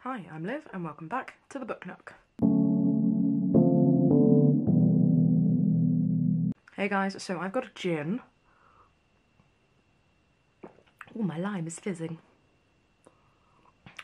Hi, I'm Liv and welcome back to the Book Nook. Hey guys, so I've got a gin. Oh, my lime is fizzing.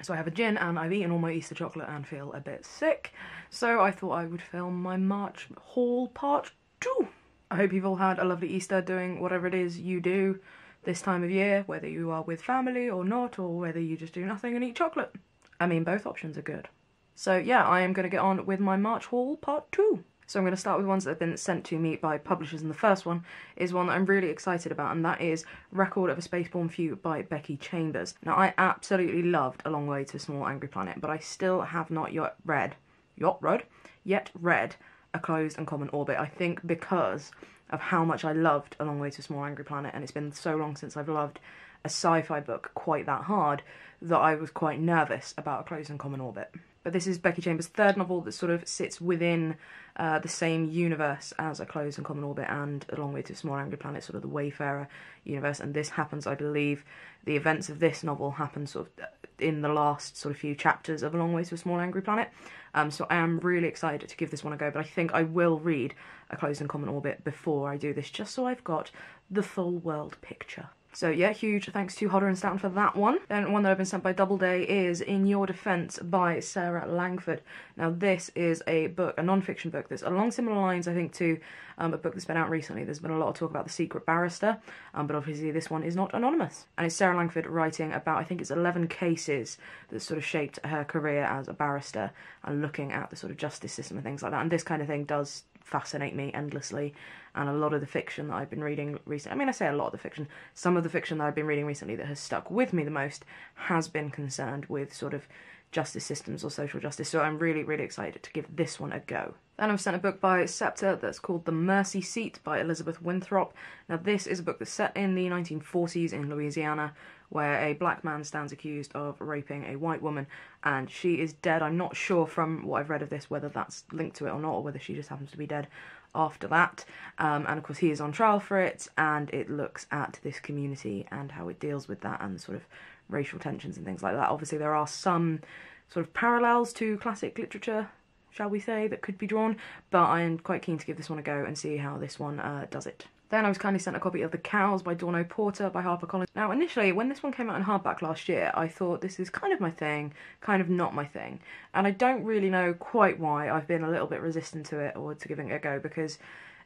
So I have a gin and I've eaten all my Easter chocolate and feel a bit sick. So I thought I would film my March haul part 2. I hope you've all had a lovely Easter doing whatever it is you do this time of year, whether you are with family or not, or whether you just do nothing and eat chocolate. I mean, both options are good. So yeah, I am going to get on with my March haul part 2. So I'm going to start with ones that have been sent to me by publishers, and the first one is one that I'm really excited about, and that is Record of a Spaceborne Few by Becky Chambers. Now, I absolutely loved A Long Way to a Small Angry Planet, but I still have not yet read A Closed and Common Orbit. I think because of how much I loved A Long Way to a Small Angry Planet, and it's been so long since I've loved a sci-fi book quite that hard, that I was quite nervous about A Closed and Common Orbit. But this is Becky Chambers' third novel that sort of sits within the same universe as A Closed and Common Orbit and A Long Way to a Small Angry Planet, sort of the Wayfarer universe. And this happens, I believe, the events of this novel happen sort of in the last sort of few chapters of A Long Way to a Small Angry Planet. So I am really excited to give this one a go, but I think I will read A Closed and Common Orbit before I do this, just so I've got the full world picture. So yeah, huge thanks to Hodder and Stoughton for that one. Then one that I've been sent by Doubleday is In Your Defence by Sarah Langford. Now this is a book, a non-fiction book that's along similar lines, I think, to a book that's been out recently. There's been a lot of talk about The Secret Barrister, but obviously this one is not anonymous. And it's Sarah Langford writing about, I think it's 11 cases that sort of shaped her career as a barrister and looking at the sort of justice system and things like that. And this kind of thing does fascinate me endlessly, and a lot of the fiction that I've been reading recently, I mean, I say a lot of the fiction, some of the fiction that I've been reading recently that has stuck with me the most has been concerned with sort of justice systems or social justice, so I'm really, really excited to give this one a go. Then I've sent a book by Scepter that's called The Mercy Seat by Elizabeth Winthrop. Now this is a book that's set in the 1940s in Louisiana, where a black man stands accused of raping a white woman, and she is dead. I'm not sure from what I've read of this whether that's linked to it or not, or whether she just happens to be dead after that. And of course he is on trial for it, and it looks at this community and how it deals with that and sort of racial tensions and things like that. Obviously there are some sort of parallels to classic literature, shall we say, that could be drawn, but I am quite keen to give this one a go and see how this one does it. Then I was kindly sent a copy of The Cows by Dawn O'Porter by HarperCollins. Now initially, when this one came out in hardback last year, I thought this is kind of my thing, kind of not my thing. And I don't really know quite why. I've been a little bit resistant to it or to giving it a go, because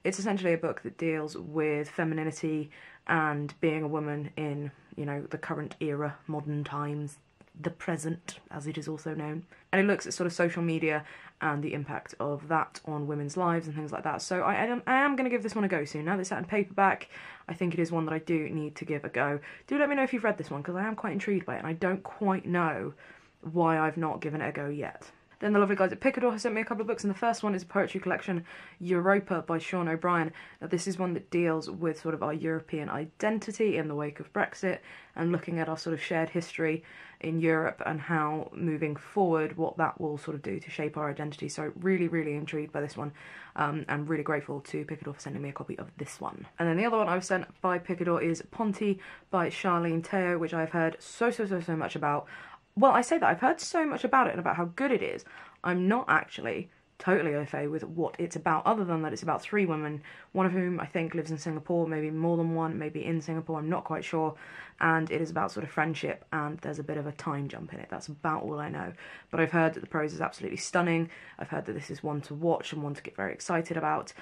it's essentially a book that deals with femininity and being a woman in, you know, the current era, modern times, the present, as it is also known. And it looks at sort of social media and the impact of that on women's lives and things like that. So I am going to give this one a go soon. Now that it's out in paperback, I think it is one that I do need to give a go. Do let me know if you've read this one, because I am quite intrigued by it, and I don't quite know why I've not given it a go yet. Then the lovely guys at Picador have sent me a couple of books, and the first one is a poetry collection, Europa by Sean O'Brien. Now this is one that deals with sort of our European identity in the wake of Brexit, and looking at our sort of shared history in Europe and how, moving forward, what that will sort of do to shape our identity. So really, really intrigued by this one, and really grateful to Picador for sending me a copy of this one. And then the other one I was sent by Picador is Ponty by Charlene Teo, which I've heard so much about. Well, I say that I've heard so much about it and about how good it is. I'm not actually totally au fait with what it's about, other than that it's about 3 women, one of whom I think lives in Singapore, maybe more than one, maybe in Singapore, I'm not quite sure, and it is about sort of friendship, and there's a bit of a time jump in it. That's about all I know. But I've heard that the prose is absolutely stunning. I've heard that this is one to watch and one to get very excited about,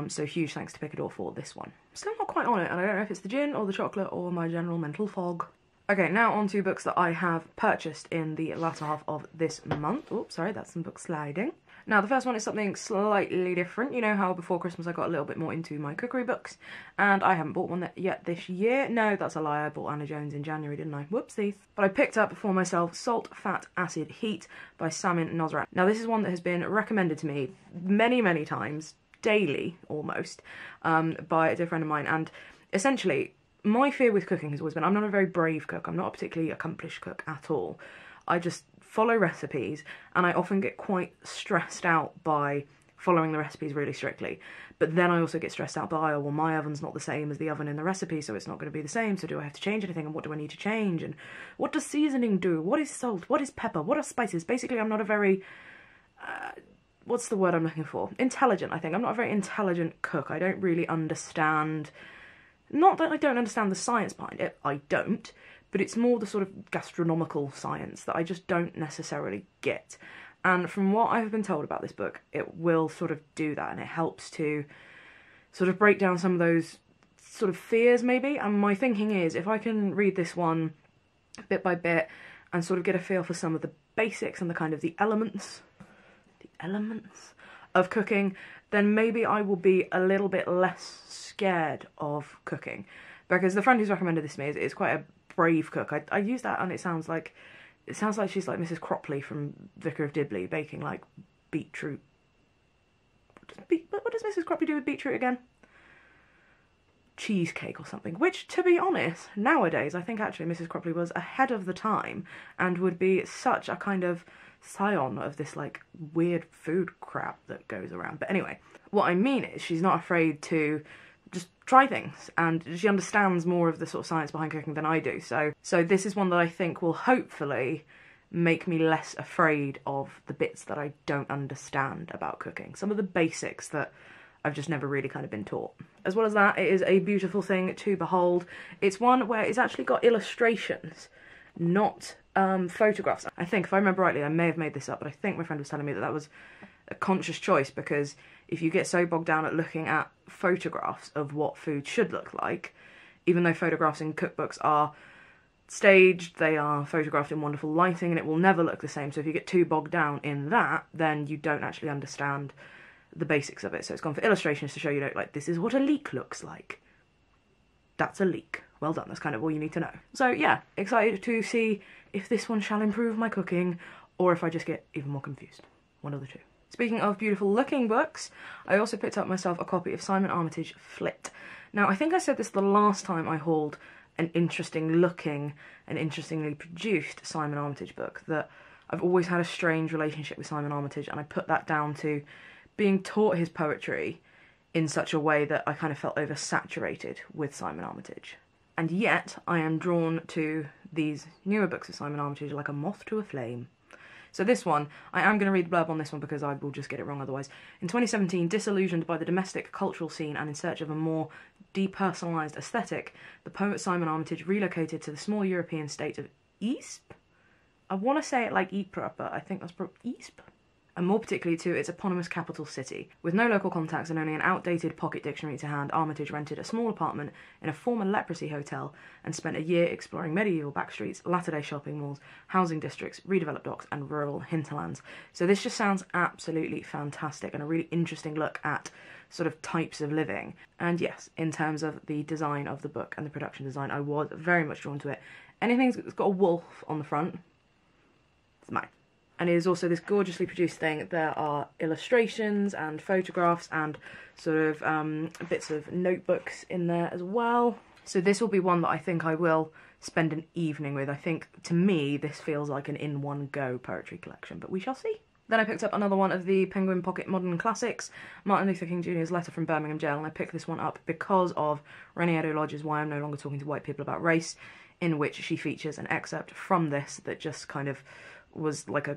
so huge thanks to Picador for this one. Still not quite on it, and I don't know if it's the gin or the chocolate or my general mental fog. Okay, now on to books that I have purchased in the latter half of this month. Oops, sorry, that's some book sliding. Now, the first one is something slightly different. You know how before Christmas I got a little bit more into my cookery books, and I haven't bought one yet this year. No, that's a lie. I bought Anna Jones in January, didn't I? Whoopsies. But I picked up for myself Salt, Fat, Acid, Heat by Samin Nosrat. Now, this is one that has been recommended to me many, many times, daily almost, by a dear friend of mine, and essentially my fear with cooking has always been, I'm not a very brave cook, I'm not a particularly accomplished cook at all. I just follow recipes, and I often get quite stressed out by following the recipes really strictly. But then I also get stressed out by, oh, well, my oven's not the same as the oven in the recipe, so it's not going to be the same, so do I have to change anything, and what do I need to change, and what does seasoning do, what is salt, what is pepper, what are spices? Basically, I'm not a very, what's the word I'm looking for? Intelligent, I think. I'm not a very intelligent cook. I don't really understand, not that I don't understand the science behind it, I don't, but it's more the sort of gastronomical science that I just don't necessarily get. And from what I've been told about this book, it will sort of do that, and it helps to sort of break down some of those sort of fears, maybe. And my thinking is, if I can read this one bit by bit and sort of get a feel for some of the basics and the kind of the elements of cooking, then maybe I will be a little bit less scared of cooking. Because the friend who's recommended this to me is quite a brave cook. I use that, and it sounds like she's like Mrs. Cropley from Vicar of Dibley, baking like beetroot. What does Mrs. Cropley do with beetroot again? Cheesecake or something. Which, to be honest, nowadays I think actually Mrs. Cropley was ahead of the time and would be such a kind of scion of this like weird food crap that goes around. But anyway, what I mean is she's not afraid to just try things, and she understands more of the sort of science behind cooking than I do. So this is one that I think will hopefully make me less afraid of the bits that I don't understand about cooking. Some of the basics that I've just never really kind of been taught. As well as that, it is a beautiful thing to behold. It's one where it's actually got illustrations, not photographs. I think, if I remember rightly, I may have made this up, but I think my friend was telling me that that was a conscious choice, because if you get so bogged down at looking at photographs of what food should look like, even though photographs in cookbooks are staged, they are photographed in wonderful lighting, and it will never look the same. So if you get too bogged down in that, then you don't actually understand the basics of it. So it's gone for illustrations to show you, like, this is what a leek looks like. That's a leek. Well done, that's kind of all you need to know. So yeah, excited to see if this one shall improve my cooking, or if I just get even more confused. One of the two. Speaking of beautiful looking books, I also picked up myself a copy of Simon Armitage Flit. Now, I think I said this the last time I hauled an interesting looking and interestingly produced Simon Armitage book, that I've always had a strange relationship with Simon Armitage, and I put that down to being taught his poetry in such a way that I kind of felt oversaturated with Simon Armitage. And yet, I am drawn to these newer books of Simon Armitage like a moth to a flame. So this one, I am going to read the blurb on this one because I will just get it wrong otherwise. In 2017, disillusioned by the domestic cultural scene and in search of a more depersonalised aesthetic, the poet Simon Armitage relocated to the small European state of Ypres? I want to say it like Ypres, but I think that's probably Ypres. And more particularly to its eponymous capital city. With no local contacts and only an outdated pocket dictionary to hand, Armitage rented a small apartment in a former leprosy hotel and spent a year exploring medieval backstreets, latter-day shopping malls, housing districts, redeveloped docks and rural hinterlands. So this just sounds absolutely fantastic and a really interesting look at sort of types of living. And yes, in terms of the design of the book and the production design, I was very much drawn to it. Anything that's got a wolf on the front, it's mine. And it is also this gorgeously produced thing. There are illustrations and photographs and sort of bits of notebooks in there as well. So this will be one that I think I will spend an evening with. I think, to me, this feels like an in-one-go poetry collection, but we shall see. Then I picked up another one of the Penguin Pocket Modern Classics, Martin Luther King Jr.'s Letter from Birmingham Jail, and I picked this one up because of Renee Edo-Lodge's Why I'm No Longer Talking to White People About Race, in which she features an excerpt from this that just kind of was like a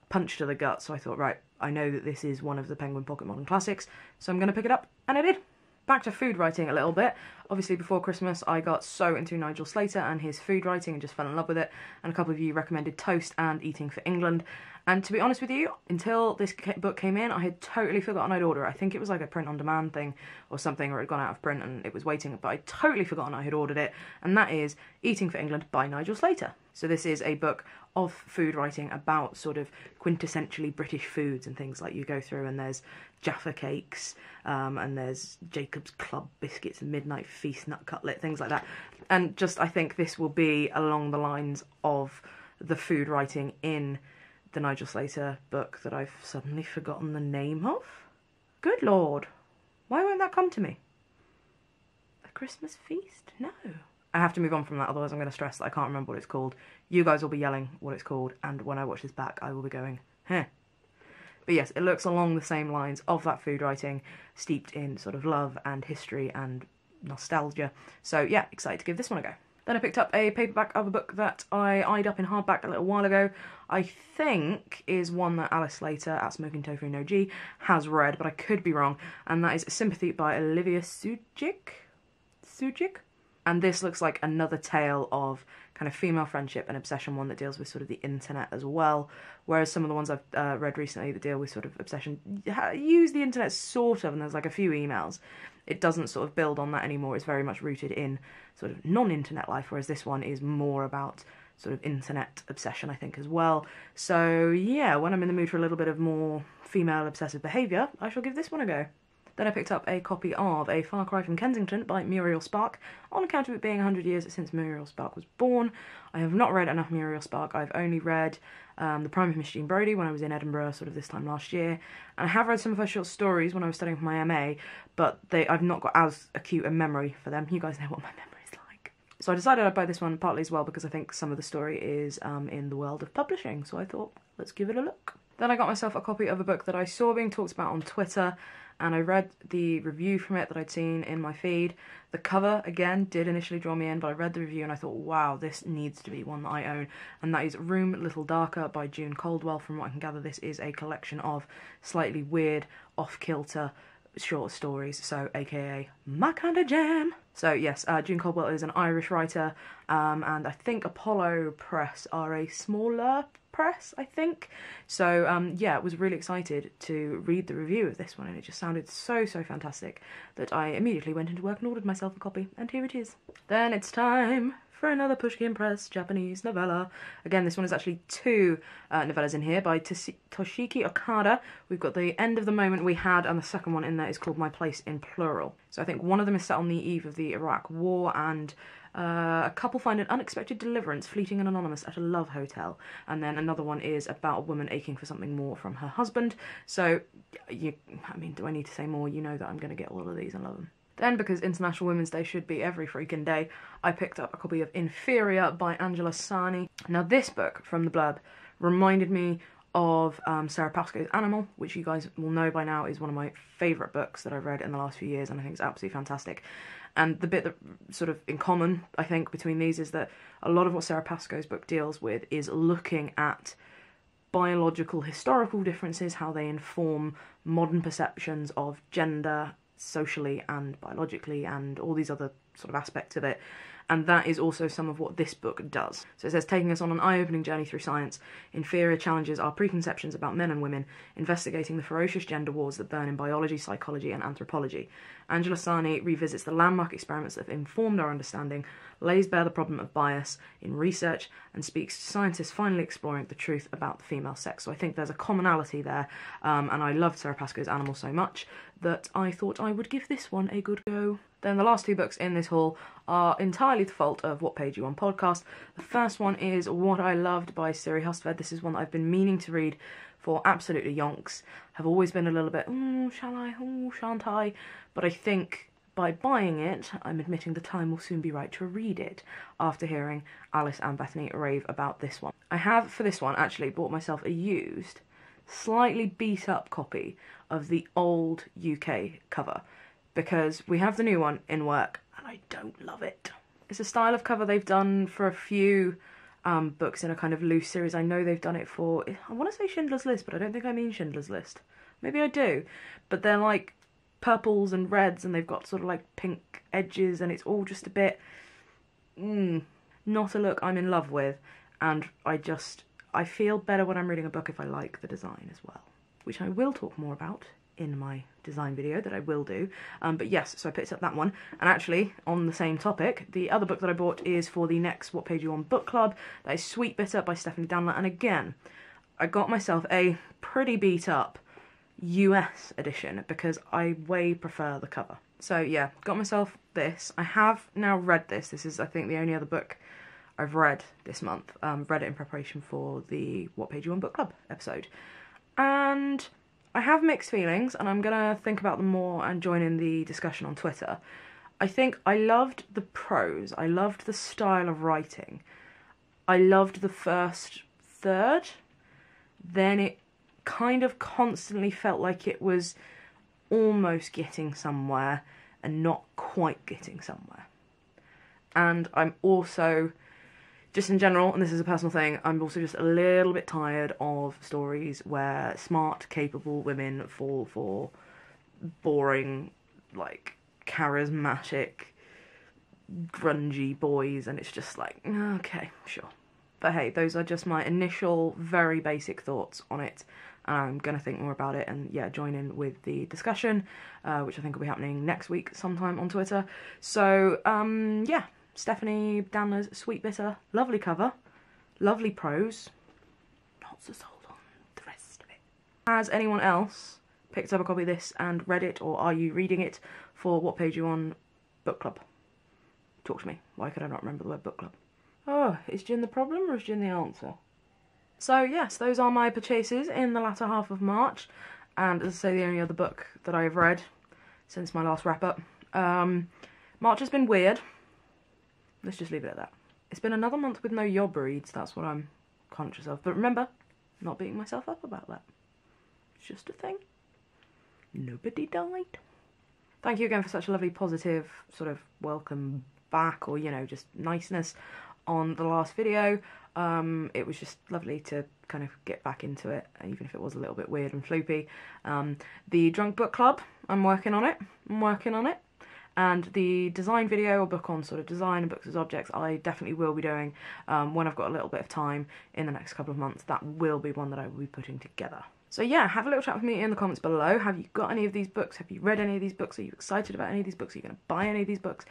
punch to the gut. So I thought, right, I know that this is one of the Penguin Pocket Modern Classics, so I'm going to pick it up, and I did. Back to food writing a little bit. Obviously before Christmas I got so into Nigel Slater and his food writing and just fell in love with it, and a couple of you recommended Toast and Eating for England, and to be honest with you, until this book came in I had totally forgotten I'd order it. I think it was like a print on demand thing or something, or it had gone out of print and it was waiting, but I'd totally forgotten I had ordered it, and that is Eating for England by Nigel Slater. So this is a book of food writing about sort of quintessentially British foods and things, like you go through and there's Jaffa cakes, and there's Jacob's Club biscuits and Midnight Feast nut cutlet, things like that. And just, I think this will be along the lines of the food writing in the Nigel Slater book that I've suddenly forgotten the name of. Good Lord, why won't that come to me? A Christmas Feast? No. I have to move on from that, otherwise I'm going to stress that I can't remember what it's called. You guys will be yelling what it's called, and when I watch this back I will be going, huh. But yes, it looks along the same lines of that food writing, steeped in sort of love and history and nostalgia. So yeah, excited to give this one a go. Then I picked up a paperback of a book that I eyed up in hardback a little while ago. I think is one that Alice Slater at Smoking Tofu No G has read, but I could be wrong. And that is Sympathy by Olivia Sujic? And this looks like another tale of kind of female friendship and obsession, one that deals with sort of the internet as well. Whereas some of the ones I've read recently that deal with sort of obsession use the internet sort of, and there's like a few emails. It doesn't sort of build on that anymore. It's very much rooted in sort of non-internet life, whereas this one is more about sort of internet obsession, I think, as well. So yeah, when I'm in the mood for a little bit of more female obsessive behaviour, I shall give this one a go. Then I picked up a copy of A Far Cry from Kensington by Muriel Spark, on account of it being 100 years since Muriel Spark was born. I have not read enough Muriel Spark. I've only read The Prime of Miss Jean Brodie when I was in Edinburgh sort of this time last year, and I have read some of her short stories when I was studying for my MA, but I've not got as acute a memory for them. You guys know what my memory's like. So I decided I'd buy this one partly as well because I think some of the story is in the world of publishing, so I thought, let's give it a look. Then I got myself a copy of a book that I saw being talked about on Twitter, and I read the review from it that I'd seen in my feed. The cover, again, did initially draw me in, but I read the review and I thought, wow, this needs to be one that I own. And that is Room a Little Darker by June Caldwell. From what I can gather, this is a collection of slightly weird, off-kilter short stories, so aka my kind of jam. So yes, June Caldwell is an Irish writer, and I think Apollo Press are a smaller press, I think. So yeah, I was really excited to read the review of this one, and it just sounded so fantastic that I immediately went into work and ordered myself a copy, and here it is. Then it's time for another Pushkin Press Japanese novella. Again, this one is actually two novellas in here by Toshiki Okada. We've got The End of the Moment We Had, and the second one in there is called My Place in Plural. So I think one of them is set on the eve of the Iraq War, and a couple find an unexpected deliverance, fleeting and anonymous, at a love hotel. And then another one is about a woman aching for something more from her husband. So, I mean, do I need to say more? You know that I'm going to get all of these and love them. Then, because International Women's Day should be every freaking day, I picked up a copy of Inferior by Angela Sani. Now, this book, from the blurb, reminded me of Sarah Pascoe's Animal, which you guys will know by now is one of my favourite books that I've read in the last few years, and I think it's absolutely fantastic. And the bit that sort of in common, I think, between these is that a lot of what Sarah Pascoe's book deals with is looking at biological historical differences, how they inform modern perceptions of gender, socially and biologically, and all these other sort of aspects of it. And that is also some of what this book does. So it says, taking us on an eye-opening journey through science, Inferior challenges our preconceptions about men and women, investigating the ferocious gender wars that burn in biology, psychology and anthropology. Angela Sani revisits the landmark experiments that have informed our understanding, lays bare the problem of bias in research, and speaks to scientists finally exploring the truth about the female sex. So I think there's a commonality there, and I loved Sarah Pascoe's Animal so much that I thought I would give this one a good go. Then the last two books in this haul are entirely the fault of What Page You On podcast. The first one is What I Loved by Siri Husted. This is one that I've been meaning to read for absolutely yonks. Have always been a little bit, shall I, shan't I? But I think by buying it, I'm admitting the time will soon be right to read it after hearing Alice and Bethany rave about this one. I have, for this one, actually bought myself a used, slightly beat up copy of the old UK cover, because we have the new one in work and I don't love it. It's a style of cover they've done for a few books in a kind of loose series. I know they've done it for, I want to say Schindler's List, but I don't think I mean Schindler's List. Maybe I do. But they're like purples and reds, and they've got sort of like pink edges, and it's all just a bit, not a look I'm in love with. And I feel better when I'm reading a book if I like the design as well, which I will talk more about in my design video that I will do. But yes, so I picked up that one. And actually, on the same topic, the other book that I bought is for the next What Page You On book club. That is Sweet Bitter by Stephanie Danler. And again, I got myself a pretty beat up US edition because I way prefer the cover. So yeah, got myself this. I have now read this. This is, I think, the only other book I've read this month. Read it in preparation for the What Page You On book club episode. And I have mixed feelings, and I'm going to think about them more and join in the discussion on Twitter. I think I loved the prose. I loved the style of writing. I loved the first third. Then it kind of constantly felt like it was almost getting somewhere and not quite getting somewhere. And I'm also, just in general, and this is a personal thing, I'm also just a little bit tired of stories where smart, capable women fall for boring, like, charismatic, grungy boys, and it's just like, okay, sure. But hey, those are just my initial, very basic thoughts on it. I'm going to think more about it and, yeah, join in with the discussion, which I think will be happening next week sometime on Twitter. So, yeah, Stephanie Danler's Sweet Bitter, lovely cover, lovely prose, not so sold on the rest of it. Has anyone else picked up a copy of this and read it, or are you reading it for What Page You On book club? Talk to me. Why could I not remember the word book club? Oh, is gin the problem or is gin the answer? So yes, those are my purchases in the latter half of March, and as I say, the only other book that I've read since my last wrap up. March has been weird. Let's just leave it at that. It's been another month with no yob reads, that's what I'm conscious of. But remember, not beating myself up about that. It's just a thing. Nobody died. Thank you again for such a lovely, positive, sort of welcome back, or, you know, just niceness on the last video. It was just lovely to kind of get back into it, even if it was a little bit weird and floopy. The Drunk Book Club, I'm working on it. And the design video, or book on sort of design and books as objects, I definitely will be doing when I've got a little bit of time in the next couple of months. That will be one that I will be putting together. So yeah, have a little chat with me in the comments below. Have you got any of these books? Have you read any of these books? Are you excited about any of these books? Are you going to buy any of these books?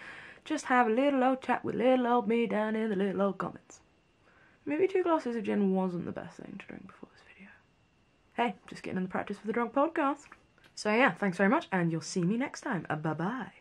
Just have a little old chat with little old me down in the little old comments. Maybe 2 glasses of gin wasn't the best thing to drink before this video. Hey, just getting in the practice for the Drunk Podcast. So yeah, thanks very much, and you'll see me next time. Bye-bye.